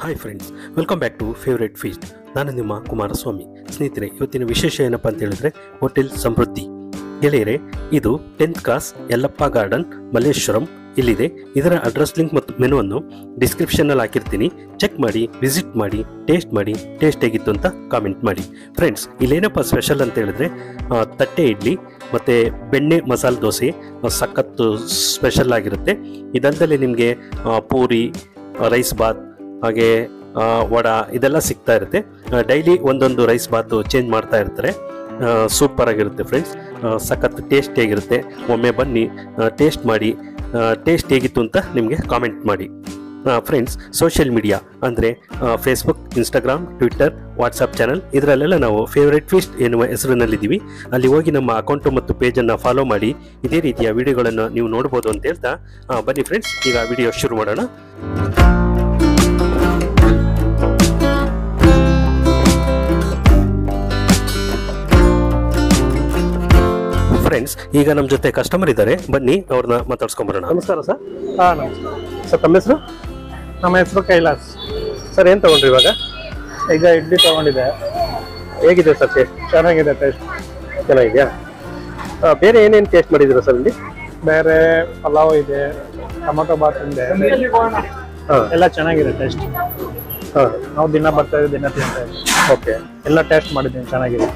Hi friends, welcome back to favourite feast. ನಾನು ನಿಮ್ಮ ಕುಮಾರಸ್ವಾಮಿ. ಸ್ನೇಹಿತರೆ, ಇವತ್ತಿನ ವಿಶೇಷ ಏನಪ್ಪ ಅಂತ ಹೇಳಿದ್ರೆ ಹೋಟೆಲ್ ಸಮೃದ್ಧಿ. ಗೆಳೆಯರೆ, ಇದು 10th class Yallappa garden Malleshwaram ಇಲ್ಲಿದೆ. ಇದರ ಅಡ್ರೆಸ್ ಲಿಂಕ್ ಮತ್ತು ಮೆನುವನ್ನು ಡಿಸ್ಕ್ರಿಪ್ಷನ್ನಲ್ಲಿ ಹಾಕಿರ್ತೀನಿ. ಚೆಕ್ ಮಾಡಿ, ವಿಸಿಟ್ ಮಾಡಿ, ಟೇಸ್ಟ್ ಮಾಡಿ. ಟೇಸ್ಟ್ ಹೇಗಿತ್ತು ಅಂತ ಕಾಮೆಂಟ್ ಮಾಡಿ. ಫ್ರೆಂಡ್ಸ್, ಇಲ್ಲೇನಪ್ಪ ಸ್ಪೆಷಲ್ ಅಂತ ಹೇಳಿದ್ರೆ ತಟ್ಟೆ ಇಡ್ಲಿ ಮತ್ತು ಬೆಣ್ಣೆ ಮಸಾಲೆ ದೋಸೆ ಸಖತ್ತು ಸ್ಪೆಷಲ್ ಆಗಿರುತ್ತೆ. ಇದಲ್ಲದೆ ನಿಮಗೆ ಪೂರಿ, ರೈಸ್ ಬಾತ್, ಹಾಗೆ ವಡ ಇದೆಲ್ಲ ಸಿಗ್ತಾ ಇರುತ್ತೆ. ಡೈಲಿ ಒಂದೊಂದು ರೈಸ್ ಬಾತು ಚೇಂಜ್ ಮಾಡ್ತಾ ಇರ್ತಾರೆ. ಸೂಪರ್ ಆಗಿರುತ್ತೆ ಫ್ರೆಂಡ್ಸ್, ಸಖತ್ ಟೇಸ್ಟ್ ಹೇಗಿರುತ್ತೆ. ಒಮ್ಮೆ ಬನ್ನಿ, ಟೇಸ್ಟ್ ಮಾಡಿ. ಟೇಸ್ಟ್ ಹೇಗಿತ್ತು ಅಂತ ನಿಮಗೆ ಕಾಮೆಂಟ್ ಮಾಡಿ. ಫ್ರೆಂಡ್ಸ್, ಸೋಷಿಯಲ್ ಮೀಡಿಯಾ ಅಂದರೆ Facebook, Instagram, Twitter, WhatsApp channel ಇದರಲ್ಲೆಲ್ಲ ನಾವು ಫೇವ್ರೇಟ್ ಫೀಸ್ಟ್ ಎನ್ನುವ ಹೆಸರಿನಲ್ಲಿದ್ದೀವಿ. ಅಲ್ಲಿ ಹೋಗಿ ನಮ್ಮ ಅಕೌಂಟು ಮತ್ತು ಪೇಜನ್ನು ಫಾಲೋ ಮಾಡಿ ಇದೇ ರೀತಿಯ ವಿಡಿಯೋಗಳನ್ನು ನೀವು ನೋಡ್ಬೋದು ಅಂತ ಹೇಳ್ತಾ ಬನ್ನಿ ಫ್ರೆಂಡ್ಸ್, ಈಗ ವಿಡಿಯೋ ಶುರು ಮಾಡೋಣ. ಫ್ರೆಂಡ್ಸ್, ಈಗ ನಮ್ಮ ಜೊತೆ ಕಸ್ಟಮರ್ ಇದ್ದಾರೆ, ಬನ್ನಿ ಅವ್ರನ್ನ ಮಾತಾಡ್ಸ್ಕೊಂಬರೋಣ. ನಮಸ್ಕಾರ ಸರ್. ನಮಸ್ಕಾರ ಸರ್, ತಮ್ಮ ಹೆಸರು? ನಮ್ಮ ಹೆಸರು ಕೈಲಾಸ್. ಸರ್, ಏನು ತಗೊಂಡ್ರಿ ಇವಾಗ? ಈಗ ಇಡ್ಲಿ ತಗೊಂಡಿದೆ. ಹೇಗಿದೆ ಸರ್ ಟೇಸ್ಟ್? ಚೆನ್ನಾಗಿದೆ, ಟೇಸ್ಟ್ ಚೆನ್ನಾಗಿದೆಯಾ? ಬೇರೆ ಏನೇನು ಟೇಸ್ಟ್ ಮಾಡಿದ್ದೀರಾ ಸರ್ ಇಲ್ಲಿ? ಬೇರೆ ಪಲಾವ್ ಇದೆ, ಟೊಮೊಟೊ ಬಾತ್ ಇದೆ, ಎಲ್ಲ ಚೆನ್ನಾಗಿದೆ ಟೇಸ್ಟ್. ನಾವು ದಿನ ಬರ್ತಾ ಇದ್ದೀವಿ, ದಿನ ತಿಂತಾ ಇದ್ದೀವಿ. ಓಕೆ, ಎಲ್ಲ ಟೇಸ್ಟ್ ಮಾಡಿದ್ದೀನಿ, ಚೆನ್ನಾಗಿದೆ.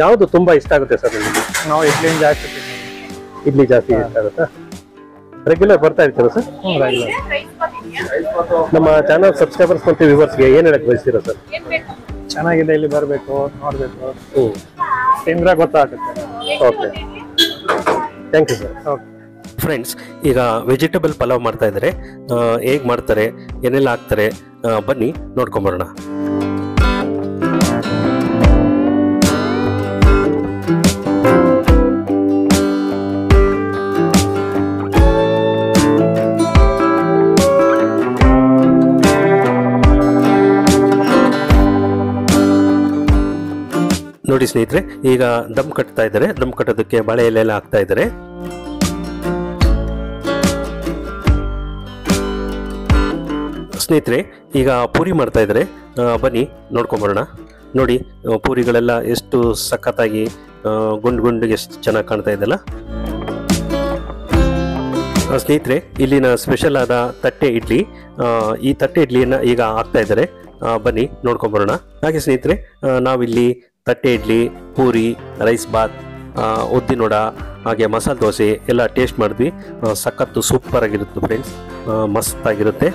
ಯಾವುದು ತುಂಬಾ ಇಷ್ಟ ಆಗುತ್ತೆ ಸರ್ ನಿಮಗೆ? ನಾವು ಇಡ್ಲಿ ಜಾಸ್ತಿ ತಿಂತೀವಿ. ಇಡ್ಲಿ ಜಾಸ್ತಿ ಇಷ್ಟ ಆಗುತ್ತಾ? ರೆಗ್ಯುಲರ್ ಬರ್ತಾ ಇರ್ತೀರಾ ಸರ್? ನಮ್ಮ ಚಾನಲ್ ಸಬ್ಸ್ಕ್ರೈಬರ್ಸ್ ಮತ್ತು ವ್ಯೂವರ್ಸ್ಗೆ ಏನು ಹೇಳಕ್ ಬಯಸ್ತೀರಾ ಸರ್? ಚೆನ್ನಾಗಿದೆ, ಇಲ್ಲಿ ಬರಬೇಕು, ನೋಡಬೇಕು, ತಿಂದ್ರೆ ಗೊತ್ತಾಗುತ್ತೆ. Okay, thank you sir. Okay friends, ಈಗ ವೆಜಿಟೇಬಲ್ ಪಲಾವ್ ಮಾಡ್ತಾ ಇದ್ದಾರೆ. ಹೇಗೆ ಮಾಡ್ತಾರೆ, ಏನೆಲ್ಲ ಹಾಕ್ತಾರೆ, ಬನ್ನಿ ನೋಡ್ಕೊಂಬರೋಣ. ನೋಡಿ ಸ್ನೇಹಿತರೆ, ಈಗ ದಮ್ ಕಟ್ತಾ ಇದ್ದಾರೆ. ದಮ್ ಕಟ್ಟೋದಕ್ಕೆ ಬಾಳೆ ಎಲೆ ಹಾಕ್ತಾ ಇದ್ದಾರೆ. ಸ್ನೇಹಿತರೆ, ಈಗ ಪೂರಿ ಮಾಡ್ತಾ ಇದ್ದಾರೆ. ಬನ್ನಿ ನೋಡ್ಕೊಂಬರೋಣ. ನೋಡಿ, ಪೂರಿಗಳೆಲ್ಲ ಎಷ್ಟು ಸಖತ್ತಾಗಿ ಗುಂಡು ಗುಂಡಿಗೆ ಎಷ್ಟು ಚೆನ್ನಾಗಿ ಕಾಣ್ತಾ ಇದೆಯಲ್ಲ. ಸ್ನೇಹಿತರೆ, ಇಲ್ಲಿನ ಸ್ಪೆಷಲ್ ಆದ ತಟ್ಟೆ ಇಡ್ಲಿ, ಈ ತಟ್ಟೆ ಇಡ್ಲಿಯನ್ನು ಈಗ ಹಾಕ್ತಾ ಇದ್ದಾರೆ. ಬನ್ನಿ ನೋಡ್ಕೊಂಬರೋಣ. ಹಾಗೆ ಸ್ನೇಹಿತರೆ, ನಾವಿಲ್ಲಿ ತಟ್ಟೆ ಇಡ್ಲಿ, ಪೂರಿ, ರೈಸ್ ಬಾತ್, ಉದ್ದಿನೋಡ, ಹಾಗೆ ಮಸಾಲೆ ದೋಸೆ ಎಲ್ಲ ಟೇಸ್ಟ್ ಮಾಡಿದ್ವಿ. ಸಖತ್ತು ಸೂಪರ್ ಆಗಿರುತ್ತೆ ಫ್ರೆಂಡ್ಸ್, ಮಸ್ತ್ ಆಗಿರುತ್ತೆ.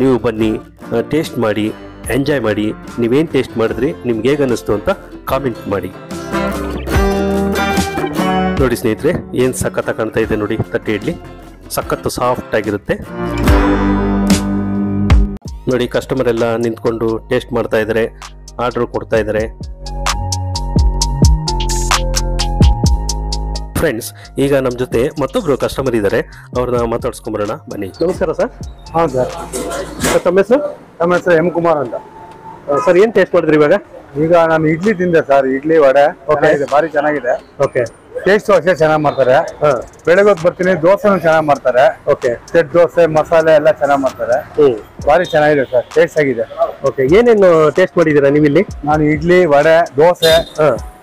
ನೀವು ಬನ್ನಿ, ಟೇಸ್ಟ್ ಮಾಡಿ, ಎಂಜಾಯ್ ಮಾಡಿ. ನೀವೇನು ಟೇಸ್ಟ್ ಮಾಡಿದ್ರಿ, ನಿಮ್ಗೆ ಹೇಗೆ ಅನ್ನಿಸ್ತು ಅಂತ ಕಾಮೆಂಟ್ ಮಾಡಿ. ನೋಡಿ ಸ್ನೇಹಿತರೆ, ಏನು ಸಖತ್ತ ಕಾಣ್ತಾ ಇದೆ ನೋಡಿ. ತಟ್ಟೆ ಇಡ್ಲಿ ಸಖತ್ತು ಸಾಫ್ಟ್ ಆಗಿರುತ್ತೆ. ನೋಡಿ, ಕಸ್ಟಮರ್ ಎಲ್ಲ ನಿಂತ್ಕೊಂಡು ಟೇಸ್ಟ್ ಮಾಡ್ತಾ ಇದ್ದಾರೆ, ಆರ್ಡರ್ ಕೊಡ್ತಾ ಇದ್ದಾರೆ. ಫ್ರೆಂಡ್ಸ್, ಈಗ ನಮ್ಮ ಜೊತೆ ಮತ್ತೊಬ್ರು ಕಸ್ಟಮರ್ ಇದ್ದಾರೆ, ಅವ್ರನ್ನ ಮಾತಾಡ್ಸ್ಕೊಂಬರೋಣ. ಬನ್ನಿ. ನಮಸ್ಕಾರ ಸರ್. ಹೌದು ಸರ್. ತಮ್ಮ ಹೆಸರು? ನಮ್ಮ ಹೆಸರು ಎಂ ಕುಮಾರ್ ಅಂತ. ಸರ್, ಏನು ಟೇಸ್ಟ್ ಮಾಡಿದ್ರಿ ಇವಾಗ? ಈಗ ನಾನು ಇಡ್ಲಿ ತಿಂದೆ ಸರ್, ಇಡ್ಲಿ ವಡೆ ಭಾರಿ ಚೆನ್ನಾಗಿದೆ. ಓಕೆ, ಟೇಸ್ಟ್ ಅಷ್ಟೇ ಚೆನ್ನಾಗಿ ಮಾಡ್ತಾರೆ. ಬೆಳಗ್ಗೆ ಹೊತ್ತು ಬರ್ತೀನಿ, ದೋಸೆನೂ ಚೆನ್ನಾಗಿ ಮಾಡ್ತಾರೆ. ಓಕೆ, ಸೆಟ್ ದೋಸೆ, ಮಸಾಲೆ ಎಲ್ಲ ಚೆನ್ನಾಗಿ ಮಾಡ್ತಾರೆ. ಭಾರಿ ಚೆನ್ನಾಗಿದೆ ಸರ್, ಟೇಸ್ಟ್ ಆಗಿದೆ. ಓಕೆ, ಏನೇನು ಟೇಸ್ಟ್ ಮಾಡಿದ್ದೀರಾ ನೀವು ಇಲ್ಲಿ? ನಾನು ಇಡ್ಲಿ, ವಡೆ, ದೋಸೆ,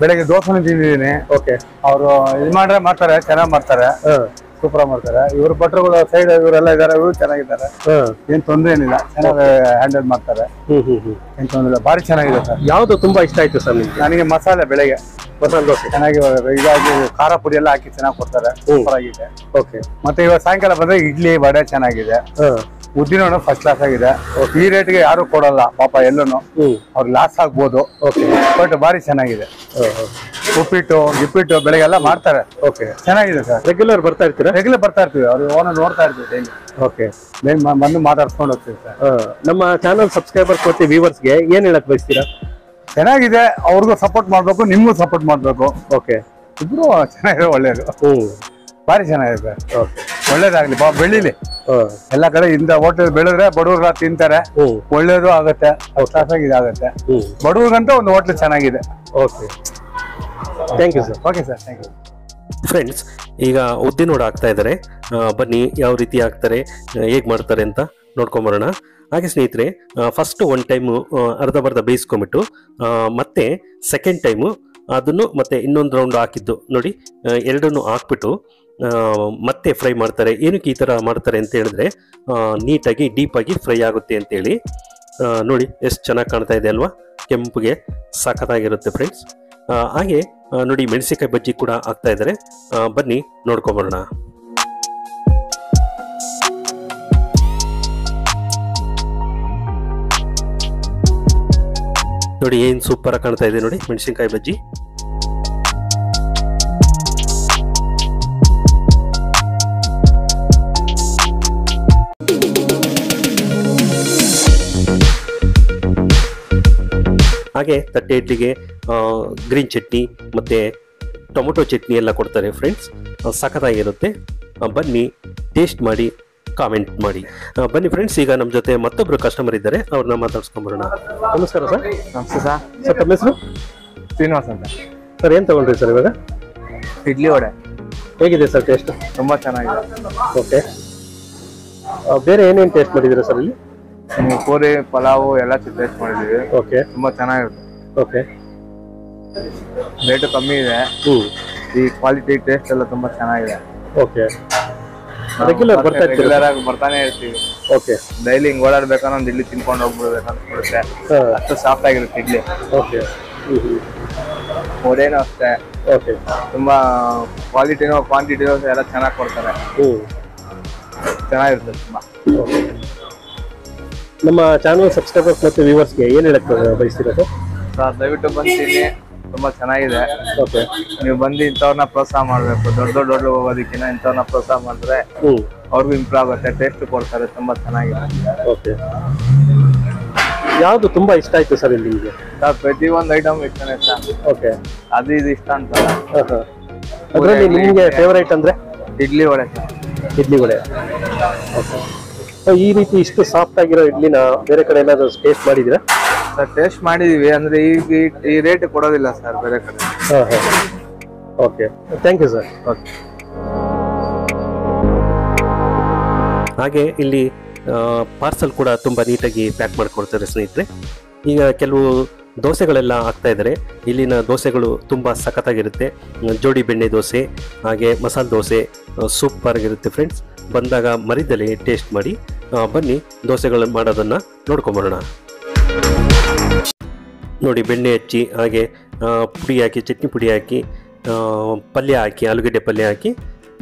ಬೆಳಗ್ಗೆ ದೋಸೆನೂ ತಿಂದಿದ್ದೀನಿ. ಓಕೆ, ಅವರು ಇದು ಮಾಡ್ತಾರೆ, ಚೆನ್ನಾಗಿ ಮಾಡ್ತಾರೆ, ಸೂಪರ್ ಮಾಡ್ತಾರೆ. ಇವ್ರ ಭಟ್ರುಗಳು ಸೈಡ್ ಇವರೆಲ್ಲ ಇದಾರೆ, ಇವರು ಚೆನ್ನಾಗಿದ್ದಾರೆ. ಏನ್ ತೊಂದ್ರೆ ಏನಿಲ್ಲ, ಚೆನ್ನಾಗಿ ಹ್ಯಾಂಡಲ್ ಮಾಡ್ತಾರೆ. ಏನ್ ತೊಂದ್ರೆ ಇಲ್ಲ, ಭಾರಿ ಚೆನ್ನಾಗಿದೆ ಸರ್. ಯಾವ್ದು ತುಂಬಾ ಇಷ್ಟ ಆಯ್ತು ಸರ್ ನಿಮ್ಗೆ? ನನಗೆ ಮಸಾಲೆ, ಬೆಳಗ್ಗೆ ಮಸಾಲೆ ದೋಸೆ ಚೆನ್ನಾಗಿ ಇದಾಗಿ ಖಾರ ಪುಡಿ ಎಲ್ಲ ಹಾಕಿ ಚೆನ್ನಾಗಿ ಕೊಡ್ತಾರೆ, ಸೂಪರ್ ಆಗಿದೆ. ಓಕೆ, ಮತ್ತೆ ಇವಾಗ ಸಾಯಂಕಾಲ ಬಂದ್ರೆ ಇಡ್ಲಿ, ವಡೆ ಚೆನ್ನಾಗಿದೆ. ಉದ್ದಿನೋಣ ಫಸ್ಟ್ ಕ್ಲಾಸ್ ಆಗಿದೆ. ಈ ರೇಟ್ಗೆ ಯಾರು ಕೊಡಲ್ಲ ಪಾಪ, ಎಲ್ಲೂ ಅವ್ರಿಗೆ ಲಾಸ್ ಆಗ್ಬೋದು. ಬಟ್ ಭಾರಿ ಚೆನ್ನಾಗಿದೆ. ಉಪ್ಪಿಟ್ಟು ಗಿಪ್ಪಿಟ್ಟು ಬೆಳಗ್ಗೆಲ್ಲ ಮಾಡ್ತಾರೆ. ಓಕೆ, ಚೆನ್ನಾಗಿದೆ ಸರ್. ರೆಗ್ಯುಲರ್ ಬರ್ತಾ ಇರ್ತೀರಾ? ರೆಗ್ಯುಲರ್ ಬರ್ತಾ ಇರ್ತೀವಿ, ಅವ್ರಿಗೆ ಓನ ನೋಡ್ತಾ ಇರ್ತೀವಿ ಡೈಲಿ. ಓಕೆ, ಬಂದು ಮಾತಾಡ್ಸ್ಕೊಂಡು ಹೋಗ್ತೀವಿ ಸರ್. ನಮ್ಮ ಚಾನಲ್ ಸಬ್ಸ್ಕ್ರೈಬರ್ಸ್ ಮತ್ತು ವ್ಯೂವರ್ಸ್ಗೆ ಏನು ಹೇಳಕ್ ಬಯಸ್ತೀರಾ? ಚೆನ್ನಾಗಿದೆ, ಅವ್ರಿಗೂ ಸಪೋರ್ಟ್ ಮಾಡ್ಬೇಕು, ನಿಮ್ಗೂ ಸಪೋರ್ಟ್ ಮಾಡ್ಬೇಕು. ಓಕೆ, ಇಬ್ರು ಚೆನ್ನಾಗಿದೆ, ಒಳ್ಳೇದು, ಭಾರಿ ಚೆನ್ನಾಗಿದೆ ಸರ್. ಒಳ್ಳೇದಾಗ್ಲಿ, ಬೆಳಿಲಿ. ಎಲ್ಲ ಕಡೆ ಇಂದ ಹೋಟೆಲ್ ಬೆಳೆದ್ರೆ ಬಡವ್ರ ತಿಂತಾರೆ, ಒಳ್ಳೇದು ಆಗತ್ತೆ, ಇದಾಗತ್ತೆ. ಬಡವ್ರಿಗಂತ ಒಂದು ಹೋಟ್ಲ್ ಚೆನ್ನಾಗಿದೆ. Okay, thank you sir. Okay sir, thank you. Friends, ಈಗ ಉದ್ದಿನೋಡ ಹಾಕ್ತಾ ಇದ್ದಾರೆ. ಬನ್ನಿ ಯಾವ ರೀತಿ ಹಾಕ್ತಾರೆ, ಹೇಗೆ ಮಾಡ್ತಾರೆ ಅಂತ ನೋಡ್ಕೊಂಬರೋಣ. ಹಾಗೆ ಸ್ನೇಹಿತರೆ, ಫಸ್ಟ್ ಒನ್ ಟೈಮು ಅರ್ಧ ಬೇಯಿಸ್ಕೊಂಬಿಟ್ಟು ಮತ್ತೆ ಸೆಕೆಂಡ್ ಟೈಮು ಅದನ್ನು ಮತ್ತೆ ಇನ್ನೊಂದು ರೌಂಡ್ ಹಾಕಿದ್ದು ನೋಡಿ, ಎರಡನ್ನೂ ಹಾಕ್ಬಿಟ್ಟು ಮತ್ತೆ ಫ್ರೈ ಮಾಡ್ತಾರೆ. ಏನಕ್ಕೆ ಈ ಥರ ಮಾಡ್ತಾರೆ ಅಂತ ಹೇಳಿದ್ರೆ ನೀಟಾಗಿ ಡೀಪಾಗಿ ಫ್ರೈ ಆಗುತ್ತೆ ಅಂತೇಳಿ. ನೋಡಿ ಎಷ್ಟು ಚೆನ್ನಾಗಿ ಕಾಣ್ತಾ ಇದೆ ಅಲ್ವಾ, ಕೆಂಪುಗೆ ಸಖತ್ತಾಗಿರುತ್ತೆ ಫ್ರೆಂಡ್ಸ್. ಹಾಗೆ ನೋಡಿ ಮೆಣಸಿನಕಾಯಿ ಬಜ್ಜಿ ಕೂಡ ಆಗ್ತಾ ಇದ್ದಾರೆ, ಬನ್ನಿ ನೋಡ್ಕೊಂಬರೋಣ. ನೋಡಿ ಏನು ಸೂಪರ್ ಆಗಿ ಕಾಣ್ತಾ ಇದೆ ನೋಡಿ ಮೆಣಸಿನಕಾಯಿ ಬಜ್ಜಿ. ಹಾಗೆ ತಟ್ಟೆ ಇಡ್ಲಿಗೆ ಗ್ರೀನ್ ಚಟ್ನಿ ಮತ್ತು ಟೊಮೊಟೊ ಚಟ್ನಿ ಎಲ್ಲ ಕೊಡ್ತಾರೆ ಫ್ರೆಂಡ್ಸ್, ಸಖತ್ತಾಗಿರುತ್ತೆ. ಬನ್ನಿ ಟೇಸ್ಟ್ ಮಾಡಿ ಕಾಮೆಂಟ್ ಮಾಡಿ. ಬನ್ನಿ ಫ್ರೆಂಡ್ಸ್, ಈಗ ನಮ್ಮ ಜೊತೆ ಮತ್ತೊಬ್ರು ಕಸ್ಟಮರ್ ಇದ್ದಾರೆ, ಅವ್ರನ್ನ ಮಾತಾಡ್ಸ್ಕೊಂಬರೋಣ. ನಮಸ್ಕಾರ ಸರ್. ನಮಸ್ತೆ ಸರ್. ಸರ್ ತಮ್ಮ ಹೆಸರು? ಶ್ರೀನಿವಾಸ್ ಅಂತ. ಸರ್ ಏನು ತಗೊಂಡ್ರಿ ಸರ್ ಇವಾಗ? ಇಡ್ಲಿ ವಡೆ. ಹೇಗಿದೆ ಸರ್ ಟೇಸ್ಟ್? ತುಂಬ ಚೆನ್ನಾಗಿದೆ. ಓಕೆ, ಬೇರೆ ಏನೇನು ಟೇಸ್ಟ್ ಮಾಡಿದ್ದೀರಾ ಸರ್ ಇಲ್ಲಿ? ಪೂರಿ, ಪಲಾವು ಎಲ್ಲ ಟೇಸ್ಟ್ ಮಾಡಿದ್ದೀವಿ. ಓಕೆ, ತುಂಬ ಚೆನ್ನಾಗಿರುತ್ತೆ. ಓಕೆ, ರೇಟು ಕಮ್ಮಿ ಇದೆ. ಈ ಕ್ವಾಲಿಟಿ ಟೇಸ್ಟ್ ಎಲ್ಲ ತುಂಬ ಚೆನ್ನಾಗಿದೆ. ಓಕೆ, ರೆಗ್ಯುಲರ್ ಆಗಿ ಬರ್ತಾನೆ ಇರ್ತೀವಿ. ಓಕೆ, ಡೈಲಿ ಹಿಂಗೆ ಓಡಾಡ್ಬೇಕಂದ್ರೆ ಒಂದು ಇಡ್ಲಿ ತಿನ್ಕೊಂಡು ಹೋಗ್ಬಿಡ್ಬೇಕು ಅನ್ಸ್ಬಿಡುತ್ತೆ. ಅಷ್ಟು ಸಾಫ್ಟ್ ಆಗಿರುತ್ತೆ ಇಡ್ಲಿ. ಓಕೆ, ವಡೆನೂ ಅಷ್ಟೇ. ಓಕೆ, ತುಂಬ ಕ್ವಾಲಿಟಿನೂ ಕ್ವಾಂಟಿಟಿನೂ ಎಲ್ಲ ಚೆನ್ನಾಗಿ ಕೊಡ್ತಾರೆ. ಚೆನ್ನಾಗಿರುತ್ತೆ ತುಂಬ. ನಮ್ಮ ಚಾನಲ್ ಸಬ್ಸ್ಕ್ರೈಬರ್ಸ್ ಮತ್ತು ವ್ಯೂವರ್ಸ್ಗೆ ಏನು ಹೇಳಕ್ಕೆ ಬಯಸ್ತೀರಾ ಸರ್? ದಯವಿಟ್ಟು ಬಂದು ತುಂಬಾ ಚೆನ್ನಾಗಿದೆ. ಓಕೆ, ನೀವು ಬಂದು ಇಂಥವ್ರನ್ನ ಪ್ರೋತ್ಸಾಹ ಮಾಡಬೇಕು. ದೊಡ್ಡ ಹೋಗೋದಕ್ಕಿಂತ ಇಂಥವ್ರನ್ನ ಪ್ರೋತ್ಸಾಹ ಮಾಡಿದ್ರೆ ಅವ್ರಿಗೂ ಇಂಪ್ರೂವ್ ಆಗುತ್ತೆ, ಟೇಸ್ಟ್ ಕೊಡ್ತಾರೆ. ತುಂಬಾ ಚೆನ್ನಾಗಿದೆ. ಓಕೆ, ಯಾವುದು ತುಂಬಾ ಇಷ್ಟ ಆಯ್ತು ಸರ್ ಇಲ್ಲಿ ನಿಮಗೆ? ಪ್ರತಿಯೊಂದು ಐಟಮ್ ಇಷ್ಟನೇ ಸರ್. ಓಕೆ, ಅದು ಇದು ಇಷ್ಟ ಅಂತ ಅದರಲ್ಲಿ ನಿಮಗೆ ಫೇವರೇಟ್ ಅಂದ್ರೆ? ಇಡ್ಲಿ ವಡೆ ಸರ್. ಇಡ್ಲಿ ವಡೆ. ಓಕೆ, ಈ ರೀತಿ ಇಷ್ಟು ಸಾಫ್ಟ್ ಆಗಿರೋ ಇಡ್ಲಿನ ಬೇರೆ ಕಡೆ ಏನಾದ್ರು ಟೇಸ್ಟ್ ಮಾಡಿದ್ದೀರಾ ಸರ್? ಟೇಸ್ಟ್ ಮಾಡಿದೀವಿ, ಅಂದ್ರೆ ಈಗ ಈ ರೇಟ್ ಕೊಡೋದಿಲ್ಲ ಸರ್ ಬೇರೆ ಕಡೆ. Okay, thank you sir. Okay. ಹಾಗೆ ಇಲ್ಲಿ ಪಾರ್ಸಲ್ ಕೂಡ ತುಂಬ ನೀಟಾಗಿ ಪ್ಯಾಕ್ ಮಾಡಿಕೊಡ್ತಾರೆ ಸ್ನೇಹಿತರೆ. ಈಗ ಕೆಲವು ದೋಸೆಗಳೆಲ್ಲ ಆಗ್ತಾ ಇದ್ದಾರೆ. ಇಲ್ಲಿನ ದೋಸೆಗಳು ತುಂಬ ಸಖತ್ತಾಗಿರುತ್ತೆ. ಜೋಡಿ ಬೆಣ್ಣೆ ದೋಸೆ, ಹಾಗೆ ಮಸಾಲೆ ದೋಸೆ ಸೂಪರ್ ಆಗಿರುತ್ತೆ ಫ್ರೆಂಡ್ಸ್. ಬಂದಾಗ ಮರಿದಲ್ಲಿ ಟೇಸ್ಟ್ ಮಾಡಿ. ಬನ್ನಿ ದೋಸೆಗಳನ್ನು ಮಾಡೋದನ್ನು ನೋಡ್ಕೊಂಬರೋಣ. ನೋಡಿ ಬೆಣ್ಣೆ ಹಚ್ಚಿ, ಹಾಗೆ ಪುಡಿ ಹಾಕಿ, ಚಟ್ನಿ ಪುಡಿ ಹಾಕಿ, ಪಲ್ಯ ಹಾಕಿ, ಆಲೂಗಡ್ಡೆ ಪಲ್ಯ ಹಾಕಿ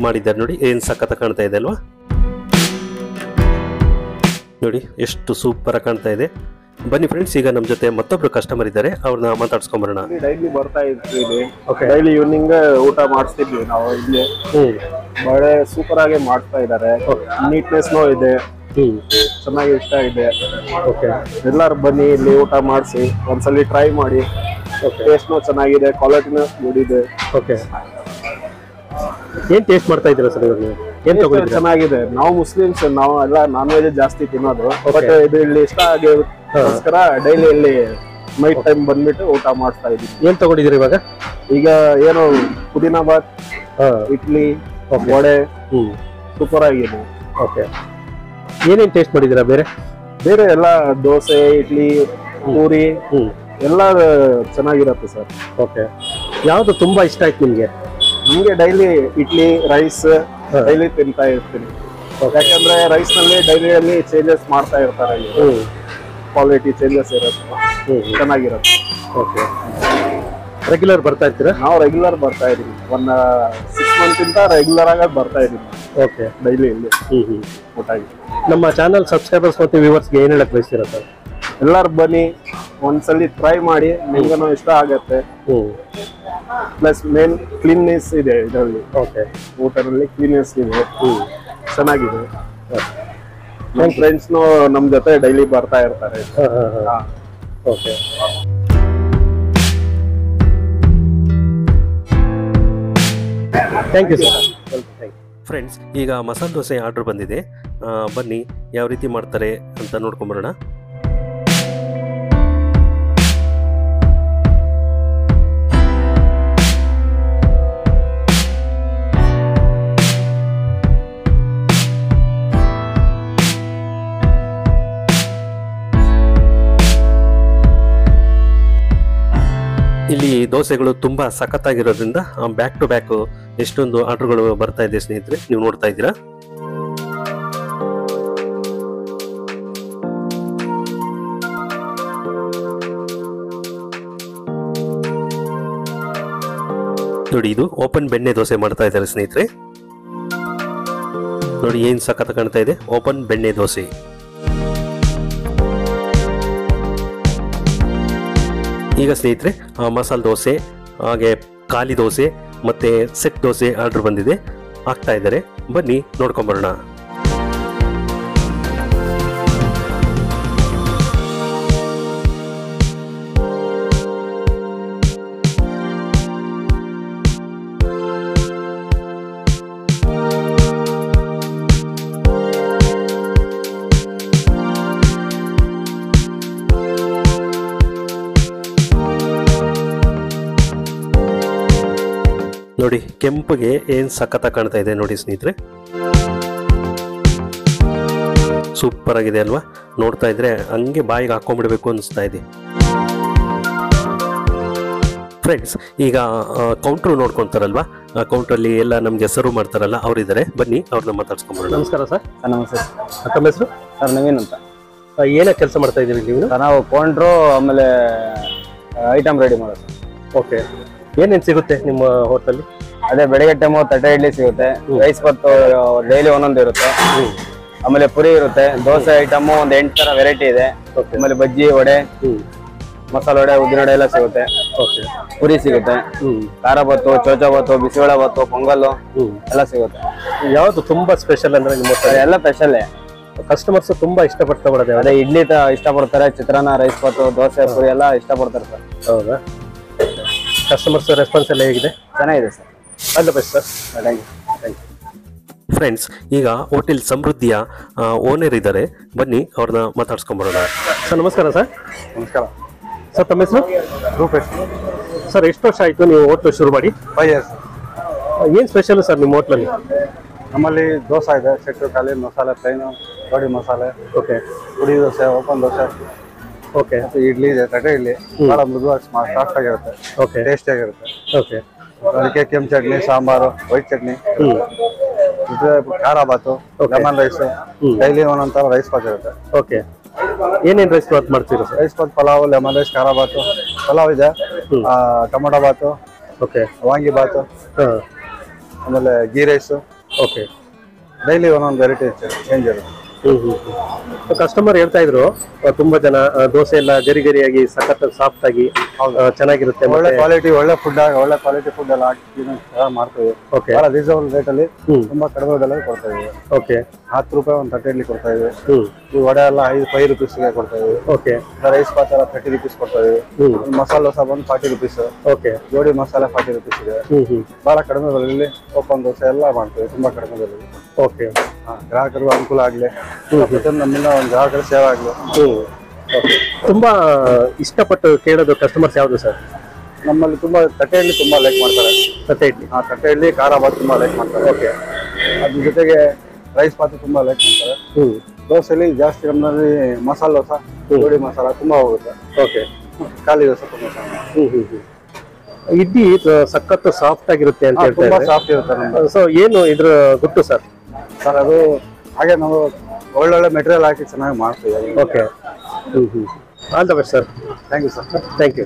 ಮಾಡಿದ್ದಾರೆ. ನೋಡಿ ಏನು ಸಖತ್ತ ಕಾಣ್ತಾ ಇದೆ ಅಲ್ವಾ? ನೋಡಿ ಎಷ್ಟು ಸೂಪರ್ ಆಗಿ ಕಾಣ್ತಾ ಇದೆ. ಬನ್ನಿ ಫ್ರೆಂಡ್ಸ್, ಈಗ ನಮ್ಮ ಜೊತೆ ಮತ್ತೊಬ್ರು ಕಸ್ಟಮರ್ ಇದ್ದಾರೆ, ಅವ್ರನ್ನ ಮಾತಾಡ್ಸ್ಕೊಂಬರೋಣ. ಡೈಲಿ ಬರ್ತಾ ಇರ್ತೀವಿ. ಡೈಲಿ ಈವ್ನಿಂಗ್ ಊಟ ಮಾಡಿಸ್ತಿದ್ವಿ ನಾವು ಇಲ್ಲಿ. ಬಹಳ ಸೂಪರ್ ಆಗಿ ಮಾಡ್ತಾ ಇದ್ದಾರೆ. ನೀಟ್ನೆಸ್ನೂ ಇದೆ, ಚೆನ್ನಾಗಿ ಇಷ್ಟ ಇದೆ. ಓಕೆ, ಎಲ್ಲರೂ ಬನ್ನಿ ಇಲ್ಲಿ ಊಟ ಮಾಡಿಸಿ ಒಂದ್ಸಲಿ ಟ್ರೈ ಮಾಡಿ. ಟೇಸ್ಟ್ನೂ ಚೆನ್ನಾಗಿದೆ, ಕ್ವಾಲಿಟಿನೂ ಇದೆ. ಓಕೆ, ಏನ್ ಟೇಸ್ಟ್ ಮಾಡ್ತಾ ಇದ್ದೀರಾ ಸರ್ ಇವಾಗ? ಏನ್ ತಗೊಂಡಿದ್ದೀರಾ? ಚೆನ್ನಾಗಿದೆ. ನಾವು ಮುಸ್ಲಿಮ್ಸ್, ನಾವು ಎಲ್ಲ ನಾನ್ ವೆಜ್ ಜಾಸ್ತಿ ತಿನ್ನೋದು. ಬಟ್ ಇದು ಇಲ್ಲಿ ಇಷ್ಟ ಆಗಿರೋಸ್ಕರ ಡೈಲಿ ಇಲ್ಲಿ ನೈಟ್ ಟೈಮ್ ಬಂದ್ಬಿಟ್ಟು ಊಟ ಮಾಡ್ತಾ ಇದ್ದೀವಿ. ಏನ್ ತಗೊಂಡಿದ್ದೀರಾ ಇವಾಗ? ಈಗ ಏನು ಪುದೀನಾ ಬಾತ್, ಇಡ್ಲಿ, ವಡೆ ಸೂಪರ್ ಆಗಿದೆ. ಓಕೆ, ಏನೇನ್ ಟೇಸ್ಟ್ ಮಾಡಿದ್ದೀರಾ? ಬೇರೆ ಎಲ್ಲ ದೋಸೆ, ಇಡ್ಲಿ, ಪೂರಿ ಎಲ್ಲ ಚೆನ್ನಾಗಿರುತ್ತೆ ಸರ್. ಓಕೆ, ಯಾವ್ದು ತುಂಬಾ ಇಷ್ಟ ಆಯ್ತು ನಿಮ್ಗೆ? ನಮ್ಗೆ ಡೈಲಿ ಇಡ್ಲಿ, ರೈಸ್ ಡೈಲಿ ತಿಂತಾ ಇರ್ತೀನಿ. ಯಾಕಂದ್ರೆ ರೈಸ್ ನಲ್ಲಿ ಡೈಲಿಯಲ್ಲಿ ಚೇಂಜಸ್ ಮಾಡ್ತಾ ಇರ್ತಾರೆ, ಕ್ವಾಲಿಟಿ ಚೇಂಜಸ್ ಇರುತ್ತೆ, ಚೆನ್ನಾಗಿರುತ್ತೆ. ಓಕೆ, ರೆಗ್ಯುಲರ್ ಬರ್ತಾ ಇರ್ತೀರಾ? ನಾವು ರೆಗ್ಯುಲರ್ ಬರ್ತಾ ಇದೀವಿ. 6 months ಇಂದ ರೆಗ್ಯುಲರ್ ಆಗಿ ಬರ್ತಾ ಇದೀವಿ. ಓಕೆ, ಡೈಲಿ ಇಲ್ಲಿ ಊಟ. ನಮ್ಮ ಚಾನಲ್ ಸಬ್ಸ್ಕ್ರೈಬರ್ಸ್ ಮತ್ತು ವ್ಯೂವರ್ಸ್ಗೆ ಏನು ಹೇಳಕ್ ಬಯಸ್ತೀರಾ ಸರ್? ಎಲ್ಲರೂ ಬನ್ನಿ, ಒಂದ್ಸಲಿ ಟ್ರೈ ಮಾಡಿ, ನಿಮ್ಗೂ ಇಷ್ಟ ಆಗತ್ತೆ. ಪ್ಲಸ್ ಮೇನ್ ಕ್ಲೀನ್ನೆಸ್ ಇದೆ ಇದರಲ್ಲಿ. ಓಕೆ, ಊಟದಲ್ಲಿ ಕ್ಲೀನ್ನೆಸ್ ಇದೆ, ಚೆನ್ನಾಗಿದೆ. ನಮ್ಮ ಫ್ರೆಂಡ್ಸ್ನು ನಮ್ಮ ಜೊತೆ ಡೈಲಿ ಬರ್ತಾ ಇರ್ತಾರೆ. Okay, thank you sir. Friends, ಈಗ ಮಸಾಲೆ ದೋಸೆ ಆರ್ಡರ್ ಬಂದಿದೆ. ಬನ್ನಿ ಯಾವ ರೀತಿ ಮಾಡ್ತಾರೆ ಅಂತ ನೋಡ್ಕೊಂಬರೋಣ. ಇಲ್ಲಿ ದೋಸೆಗಳು ತುಂಬಾ ಸಖತ್ತಾಗಿರೋದ್ರಿಂದ ಬ್ಯಾಕ್ ಟು ಬ್ಯಾಕ್ ಎಷ್ಟೊಂದು ಆರ್ಡರ್ಗಳು ಬರ್ತಾ ಇದೆ ಸ್ನೇಹಿತರೆ, ನೀವು ನೋಡ್ತಾ ಇದ್ದೀರಾ. ನೋಡಿ, ಇದು ಓಪನ್ ಬೆಣ್ಣೆ ದೋಸೆ ಮಾಡ್ತಾ ಇದ್ದಾರೆ ಸ್ನೇಹಿತರೆ. ನೋಡಿ ಏನ್ ಸಖತ್ ಕಾಣ್ತಾ ಇದೆ, ಓಪನ್ ಬೆಣ್ಣೆ ದೋಸೆ. ಈಗ ಸ್ನೇಹಿತರೆ ಮಸಾಲೆ ದೋಸೆ, ಹಾಗೆ ಖಾಲಿ ದೋಸೆ ಮತ್ತೆ ಸೆಟ್ ದೋಸೆ ಆರ್ಡರ್ ಬಂದಿದೆ, ಆಗ್ತಾ ಇದ್ದಾರೆ. ಬನ್ನಿ ನೋಡ್ಕೊಂಬರೋಣ. ನೋಡಿ ಕೆಂಪಗೆ ಏನ್ ಸಖತ್ತ ಕಾಣ್ತಾ ಇದೆ ನೋಡಿ ಸ್ನೇಹಿತರೆ, ಸೂಪರ್ ಆಗಿದೆ ಅಲ್ವಾ. ನೋಡ್ತಾ ಇದ್ರೆ ಹಂಗೆ ಬಾಯಿಗೆ ಹಾಕೊಂಡ್ಬಿಡ್ಬೇಕು ಅನಿಸ್ತಾ ಇದೆ. ಫ್ರೆಂಡ್ಸ್, ಈಗ ಕೌಂಟ್ರು ನೋಡ್ಕೊಂತಾರಲ್ವಾ, ಕೌಂಟ್ರಲ್ಲಿ ಎಲ್ಲ ನಮ್ಗೆ ಸರ್ವ್ ಮಾಡ್ತಾರಲ್ಲ, ಅವರಿದ್ದಾರೆ. ಬನ್ನಿ ಅವ್ರನ್ನ ಮಾತಾಡ್ಸ್ಕೊಂಬರೋಣ. ನಮಸ್ಕಾರ ಸರ್. ನಮಸ್ತೆ ತಮ್ಮ ಹೆಸರು? ಸರ್ ನವೀನ್ ಅಂತ. ಏನೇ ಕೆಲಸ ಮಾಡ್ತಾ ಇದ್ದೀರಿ ನೀವು? ನಾವು ಕೌಂಟ್ರು ಆಮೇಲೆ ಐಟಮ್ ರೆಡಿ ಮಾಡೋದು. ಓಕೆ, ಏನೇನು ಸಿಗುತ್ತೆ ನಿಮ್ಮ ಹೋಟೆಲ್? ಅದೇ ಬೆಳಗ್ಗೆ ಟೈಮು ತಟ್ಟೆ ಇಡ್ಲಿ ಸಿಗುತ್ತೆ, ರೈಸ್ ಬಾತು ಡೈಲಿ ಒಂದೊಂದು ಇರುತ್ತೆ, ಆಮೇಲೆ ಪುರಿ ಇರುತ್ತೆ, ದೋಸೆ ಐಟಮ್ ಒಂದು 8 ತರ ವೆರೈಟಿ ಇದೆ, ಆಮೇಲೆ ಬಜ್ಜಿ, ವಡೆ, ಮಸಾಲೆ ವಡೆ, ಉದ್ದಿನ ವಡೆ ಎಲ್ಲ ಸಿಗುತ್ತೆ, ಪುರಿ ಸಿಗುತ್ತೆ, ಖಾರ ಬಾತು, ಚೋಚಾ ಬಾತು, ಬಿಸಿಬೇಳೆ ಬಾತು, ಪೊಂಗಲ್ ಎಲ್ಲ ಸಿಗುತ್ತೆ. ಯಾವ್ದು ತುಂಬಾ ಸ್ಪೆಷಲ್ ಅಂದ್ರೆ ನಿಮ್ಮ ಹೋಟೆಲ್? ಎಲ್ಲ ಸ್ಪೆಷಲ್. ಕಸ್ಟಮರ್ಸ್ ತುಂಬಾ ಇಷ್ಟಪಡ್ತಾ ಬರೋದು ಅದೇ ಇಡ್ಲಿ ಇಷ್ಟಪಡ್ತಾರೆ, ಚಿತ್ರಾನ್ನ, ರೈಸ್ ಬಾತು, ದೋಸೆ, ಪುರಿ ಎಲ್ಲ ಇಷ್ಟಪಡ್ತಾರೆ ಸರ್. ಹೌದಾ? ಕಸ್ಟಮರ್ಸ್ ರೆಸ್ಪಾನ್ಸ್ ಎಲ್ಲ ಹೇಗಿದೆ? ಚೆನ್ನಾಗಿದೆ sir. All the best sir. Thank you. Friends, ಈಗ ಹೋಟೆಲ್ ಸಮೃದ್ಧಿಯ ಓನರ್ ಇದ್ದಾರೆ, ಬನ್ನಿ ಅವ್ರನ್ನ ಮಾತಾಡ್ಸ್ಕೊಂಬರೋಣ. ಸರ್ ನಮಸ್ಕಾರ ಸರ್. ನಮಸ್ಕಾರ ಸರ್, ತಮ್ಮ ಹೆಸರು? ರೂಪೇಶ್. ಸರ್, ಎಷ್ಟು ವರ್ಷ ಆಯಿತು ನೀವು ಹೋಟ್ಲು ಶುರು ಮಾಡಿ? 5 years. ಏನು ಸ್ಪೆಷಲ್ ಸರ್ ನಿಮ್ಮ ಹೋಟ್ಲಲ್ಲಿ? ನಮ್ಮಲ್ಲಿ ದೋಸೆ ಇದೆ, ಸೆಟ್ಟು, ಖಾಲಿ, ಮಸಾಲೆ, ಪ್ಲೈನು, ಗೋಡಿ ಮಸಾಲೆ, ಓಕೆ, ಪುಡಿ ದೋಸೆ, ಓಪನ್ ದೋಸೆ, ಓಕೆ, ಮತ್ತು ಇಡ್ಲಿ ಇದೆ, ತಟ್ಟೆ ಇಡ್ಲಿ, ಭಾಳ ಮೃದುವಾಗಿ ಸಾಫ್ಟ್ ಆಗಿರುತ್ತೆ, ಓಕೆ, ಟೇಸ್ಟಿ ಆಗಿರುತ್ತೆ. ಓಕೆ, ಅದಕ್ಕೆ ಕೆಂಪು ಚಟ್ನಿ, ಸಾಂಬಾರು, ವೈಟ್ ಚಟ್ನಿ, ಇದು ಖಾರ ಬಾತು, ಲೆಮನ್ ರೈಸ್, ಡೈಲಿ ಒಂದೊಂದು ಥರ ರೈಸ್ ಬಾತ್ ಇರುತ್ತೆ. ಓಕೆ, ಏನೇನು ರೈಸ್ ಬಾತ್ ಮಾಡ್ತೀರಾ sir? Rice bath, pulao, lemon rice, khara bath, pulao ಇದೆ, ಟೊಮೊಟೊ ಬಾತು, ಓಕೆ, ವಾಂಗಿ ಬಾತು, ಹಾಂ, ಆಮೇಲೆ ಗೀ ರೈಸು, ಓಕೆ, ಡೈಲಿ ಒಂದೊಂದು ವೆರೈಟಿ ಚೇಂಜ್ ಇರುತ್ತೆ. ಕಸ್ಟಮರ್ ಹೇಳ್ತಾ ಇದ್ರು ತುಂಬಾ ಜನ ದೋಸೆ ಎಲ್ಲ ಗರಿ ಗರಿಯಾಗಿ ಸಖತ್ ಸಾಫ್ಟ್ ಆಗಿ ಚೆನ್ನಾಗಿರುತ್ತೆ, ಒಳ್ಳೆ ಕ್ವಾಲಿಟಿ, ಒಳ್ಳೆ ಫುಡ್, ಒಳ್ಳೆ ಕ್ವಾಲಿಟಿ ಫುಡ್ ಎಲ್ಲ ಹಾಕಿ ಮಾಡ್ತೀವಿ. ಓಕೆ, ಬಹಳ ರೀಸನಬಲ್ ರೇಟ್ ಅಲ್ಲಿ ತುಂಬಾ ಕಡಿಮೆ ಬೆಲೆ ಕೊಡ್ತಾ ಇದೀವಿ. ಓಕೆ, 10 ರೂಪಾಯಿ ಒಂದು ತಟ್ಟೆ ಇಡ್ಲಿ ಕೊಡ್ತಾ ಇದೀವಿ. ಈ ವಡೆ ಎಲ್ಲ 5 ರೂಪೀಸ್ಗೆ ಕೊಡ್ತಾ ಇದೀವಿ. ಓಕೆ, ರೈಸ್ ಬಾತ್ ಎಲ್ಲ 30 ರೂಪೀಸ್ ಕೊಡ್ತಾ ಇದೀವಿ. ಮಸಾಲೆ ದೋಸೆ ಬಂದು 40 ರೂಪೀಸ್. ಓಕೆ, ಜೋಡಿ ಮಸಾಲೆ 40 ರೂಪೀಸ್ ಇದೆ. ಬಹಳ ಕಡಿಮೆ ಬೆಲೆಯಲ್ಲಿ ಓಪನ್ ದೋಸೆ ಎಲ್ಲ ಮಾಡ್ತೀವಿ, ತುಂಬಾ ಕಡಿಮೆ ಬೆಲೆಯಲ್ಲಿ. ಓಕೆ, ಗ್ರಾಹಕರಿಗೂ ಅನುಕೂಲ ಆಗ್ಲಿ, ನಮ್ಮಿಂದ ಒಂದು ಗ್ರಾಹಕರ ಸೇವೆ ಆಗ್ಲಿ. ತುಂಬಾ ಇಷ್ಟಪಟ್ಟು ಕೇಳೋದು ಕಸ್ಟಮರ್ಸ್ ಯಾವುದು ಸರ್? ನಮ್ಮಲ್ಲಿ ತುಂಬಾ ತಟ್ಟೆ ಇಡ್ಲಿ ತುಂಬಾ ಲೈಕ್ ಮಾಡ್ತಾರೆ. ತಟ್ಟೆ ಇಡ್ಲಿ, ತಟ್ಟೆ ಇಡ್ಲಿ, ಖಾರ ಬಾತ್ ತುಂಬಾ ಲೈಕ್ ಮಾಡ್ತಾರೆ. ಓಕೆ, ಅದ್ರ ಜೊತೆಗೆ ರೈಸ್ ಬಾತ್ ತುಂಬಾ ಲೈಕ್ ಮಾಡ್ತಾರೆ. ದೋಸೆಲಿ ಜಾಸ್ತಿ ನಮ್ಮಲ್ಲಿ ಮಸಾಲೆ ದೋಸೆ, ಗೋಡಿ ಮಸಾಲ ತುಂಬಾ ಹೋಗುತ್ತೆ. ಓಕೆ, ಖಾಲಿ ದೋಸೆ ತುಂಬಾ ಚೆನ್ನಾಗಿ. ಇಡ್ಲಿ ಸಖತ್ ಸಾಫ್ಟ್ ಆಗಿರುತ್ತೆ ಅಂತ ಹೇಳ್ತಾರೆ. ತುಂಬಾ ಸಾಫ್ಟ್ ಇರುತ್ತೆ. ಸೊ ಏನು ಇದ್ರ ಗುಟ್ಟು ಸರ್? ಸರ್, ಅದು ಹಾಗೆ ನಾವು ಒಳ್ಳೊಳ್ಳೆ ಮೆಟೀರಿಯಲ್ ಹಾಕಿ ಚೆನ್ನಾಗಿ ಮಾಡ್ತೀವಿ. Okay, all the best sir. Thank you sir. Thank you.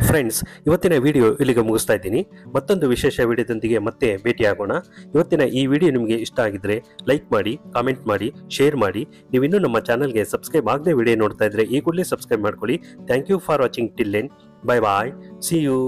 Friends, ಇವತ್ತಿನ ವಿಡಿಯೋ ಇಲ್ಲಿಗೆ ಮುಗಿಸ್ತಾ ಇದ್ದೀನಿ. ಮತ್ತೊಂದು ವಿಶೇಷ ವಿಡಿಯೋದೊಂದಿಗೆ ಮತ್ತೆ ಭೇಟಿಯಾಗೋಣ. ಇವತ್ತಿನ ಈ ವಿಡಿಯೋ ನಿಮಗೆ ಇಷ್ಟ ಆಗಿದ್ರೆ ಲೈಕ್ ಮಾಡಿ, ಕಾಮೆಂಟ್ ಮಾಡಿ, ಶೇರ್ ಮಾಡಿ. ನೀವಿನ್ನೂ ನಮ್ಮ ಚಾನಲ್ಗೆ ಸಬ್ಸ್ಕ್ರೈಬ್ ಆಗದೆ ವಿಡಿಯೋ ನೋಡ್ತಾ ಇದ್ರೆ ಈ ಕೂಡಲೇ ಸಬ್ಸ್ಕ್ರೈಬ್ ಮಾಡ್ಕೊಳ್ಳಿ. Thank you for watching till end. Bye bye, see you.